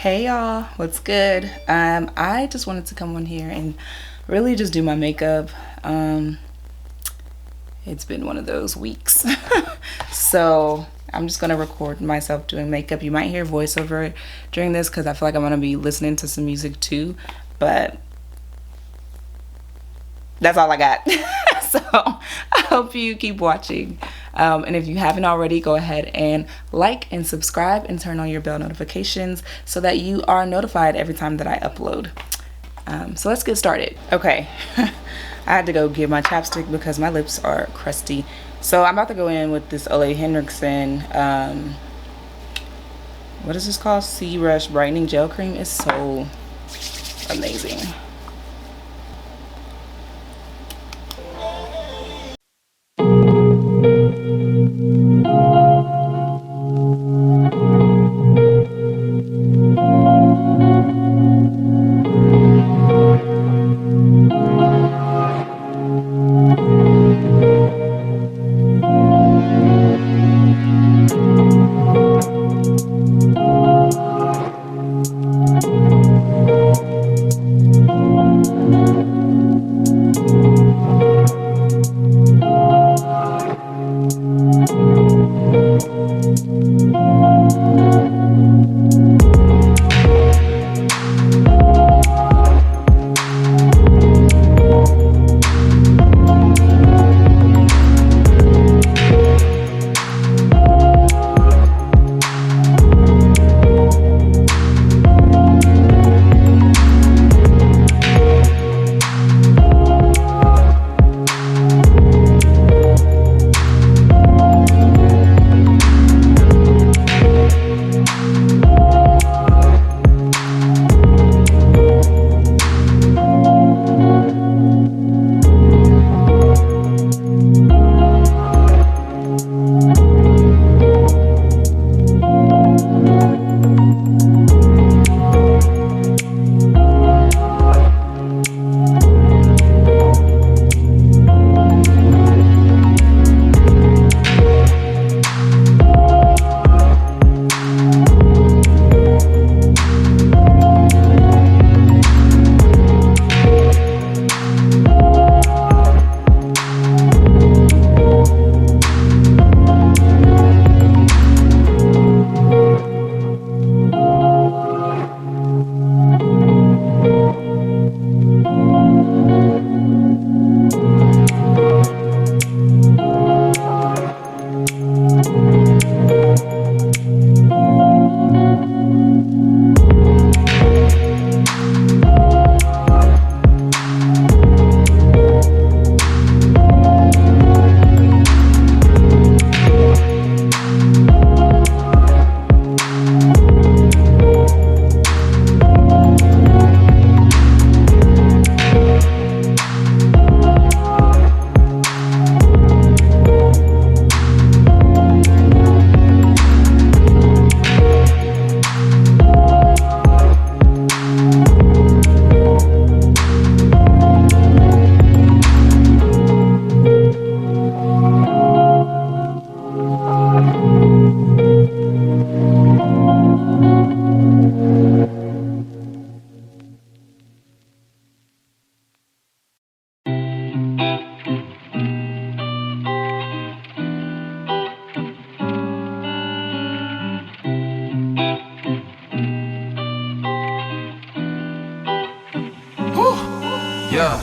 Hey y'all, what's good? I just wanted to come on here and really just do my makeup. It's been one of those weeks. So I'm just gonna record myself doing makeup. You might hear voiceover during this because I feel like I'm gonna be listening to some music too, but that's all I got. So I hope you keep watching. And if you haven't already, go ahead and like and subscribe and turn on your bell notifications so that you are notified every time that I upload. So let's get started. Okay, I had to go get my chapstick because my lips are crusty. So I'm about to go in with this Ole Henriksen, what is this called? Sea Rush Brightening Gel Cream. It's so amazing. Yeah.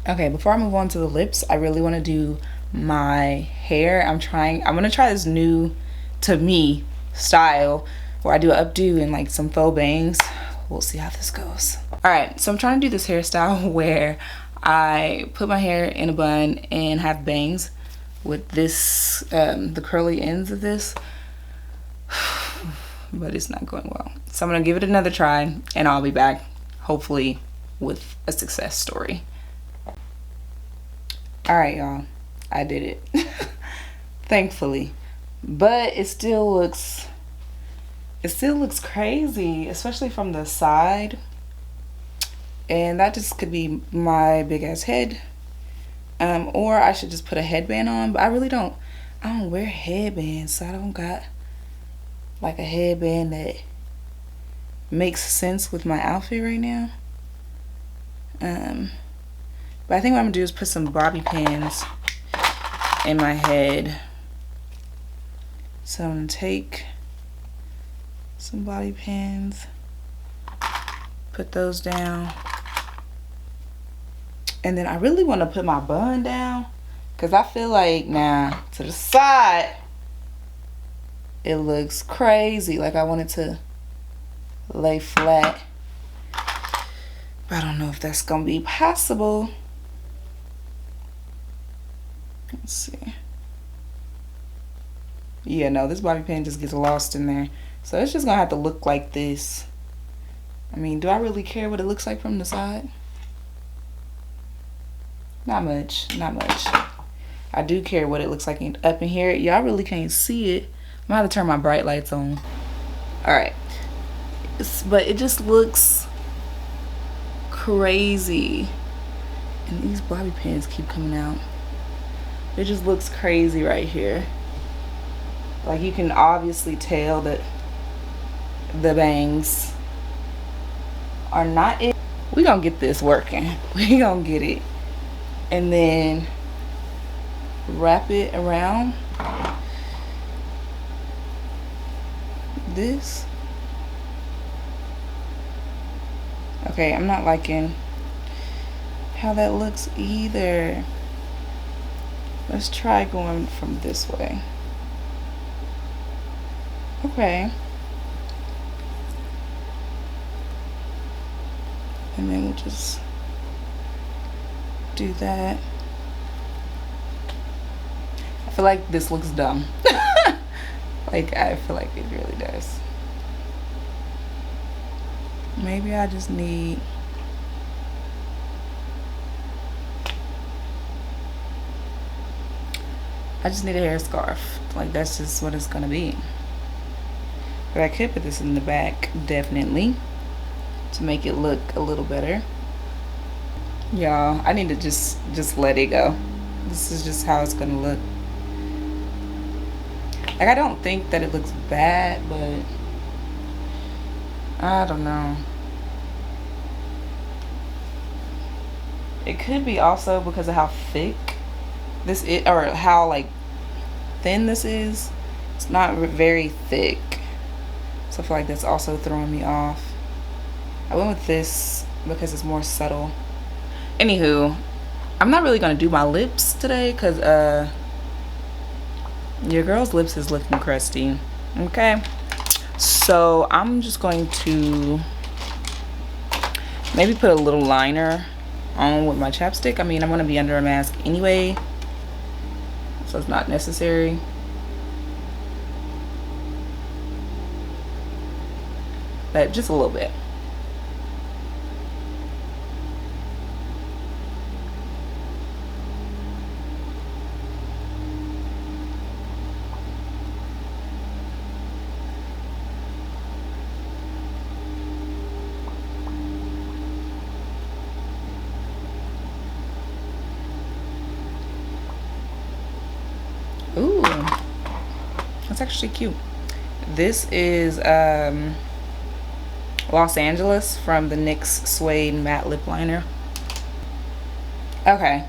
Okay, before I move on to the lips, I really want to do my hair. I'm gonna try this new, to me, style where I do an updo and like some faux bangs. We'll see how this goes. All right, so I'm trying to do this hairstyle where I put my hair in a bun and have bangs with this, the curly ends of this, but it's not going well. So I'm gonna give it another try and I'll be back, hopefully with a success story. All right, y'all, I did it, thankfully, but it still looks crazy, especially from the side. And that just could be my big ass head, or I should just put a headband on, but I don't wear headbands, so I don't got like a headband that makes sense with my outfit right now. But I think what I'm gonna do is put some bobby pins in my head. So I'm gonna take some bobby pins, put those down, and then I really want to put my bun down because I feel like now to the side it looks crazy, like I want it to lay flat, but I don't know if that's gonna be possible. Let's see. Yeah, no, this bobby pin just gets lost in there, so it's just gonna have to look like this. I mean, do I really care what it looks like from the side? Not much, not much. I do care what it looks like up in here. Y'all really can't see it. I'm gonna have to turn my bright lights on. All right, but it just looks crazy, and these bobby pins keep coming out. It just looks crazy right here. Like, you can obviously tell that the bangs are not it. We gonna get this working. We gonna get it. And then wrap it around this. Okay, I'm not liking how that looks either. Let's try going from this way. Okay. And then we'll just do that. I feel like this looks dumb. Like, I feel like it really does. Maybe I just need a hair scarf. Like, that's just what it's gonna be. But I could put this in the back, definitely, to make it look a little better. Y'all, I need to just let it go. This is just how it's gonna look. Like, I don't think that it looks bad, but I don't know. It could be also because of how thick this is, or how like thin this is. It's not very thick, so I feel like that's also throwing me off. I went with this because it's more subtle. Anywho, I'm not really gonna do my lips today because your girl's lips is looking crusty. Okay, so I'm just going to maybe put a little liner on with my chapstick. I mean, I'm gonna be under a mask anyway, so it's not necessary. But just a little bit. Ooh, that's actually cute. This is Los Angeles from the NYX Suede Matte Lip Liner. Okay,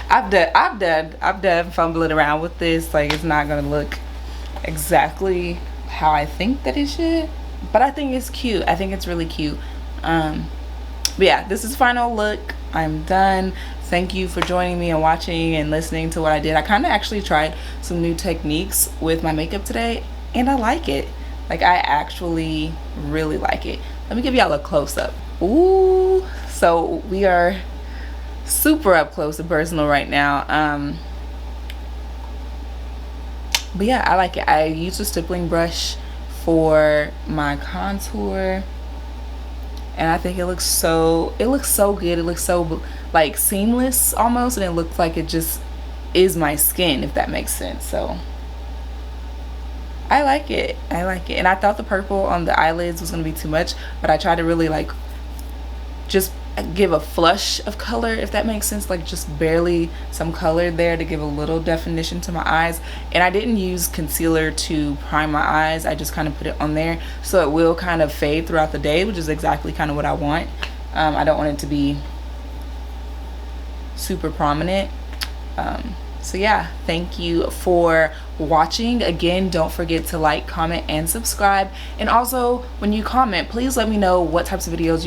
I've done fumbling around with this. Like, it's not gonna look exactly how I think that it should, but I think it's cute. I think it's really cute. But yeah, this is final look. I'm done. Thank you for joining me and watching and listening to what I did. I kind of actually tried some new techniques with my makeup today, and I like it. Like, I actually really like it. Let me give y'all a close-up. Ooh, so we are super up close and personal right now. But yeah, I like it. I used a stippling brush for my contour, and I think it looks so good. It looks so like seamless almost, and it looks like it just is my skin, if that makes sense. So I like it. And I thought the purple on the eyelids was gonna be too much, but I tried to really like just give a flush of color, if that makes sense, like just barely some color there to give a little definition to my eyes. And I didn't use concealer to prime my eyes. I just kind of put it on there so it will kind of fade throughout the day, which is exactly kind of what I want. I don't want it to be super prominent. So yeah, thank you for watching. Again, don't forget to like, comment, and subscribe. And also, when you comment, please let me know what types of videos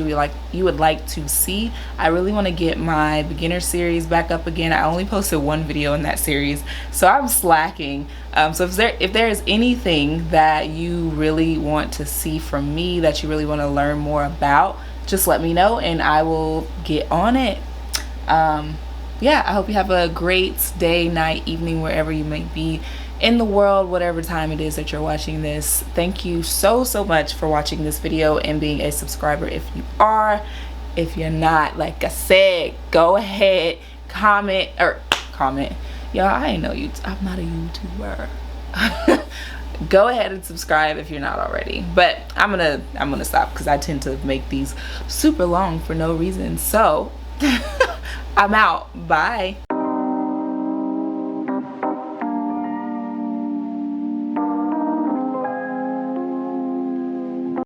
you would like to see. I really want to get my beginner series back up again. I only posted one video in that series, so I'm slacking. So if there is anything that you really want to see from me, that you really want to learn more about, just let me know and I will get on it. Yeah, I hope you have a great day, night, evening, wherever you may be in the world, whatever time it is that you're watching this. Thank you so much for watching this video and being a subscriber if you are. If you're not, like I said, go ahead, comment. Y'all, I'm not a YouTuber. Go ahead and subscribe if you're not already. But I'm gonna stop because I tend to make these super long for no reason. So I'm out. Bye.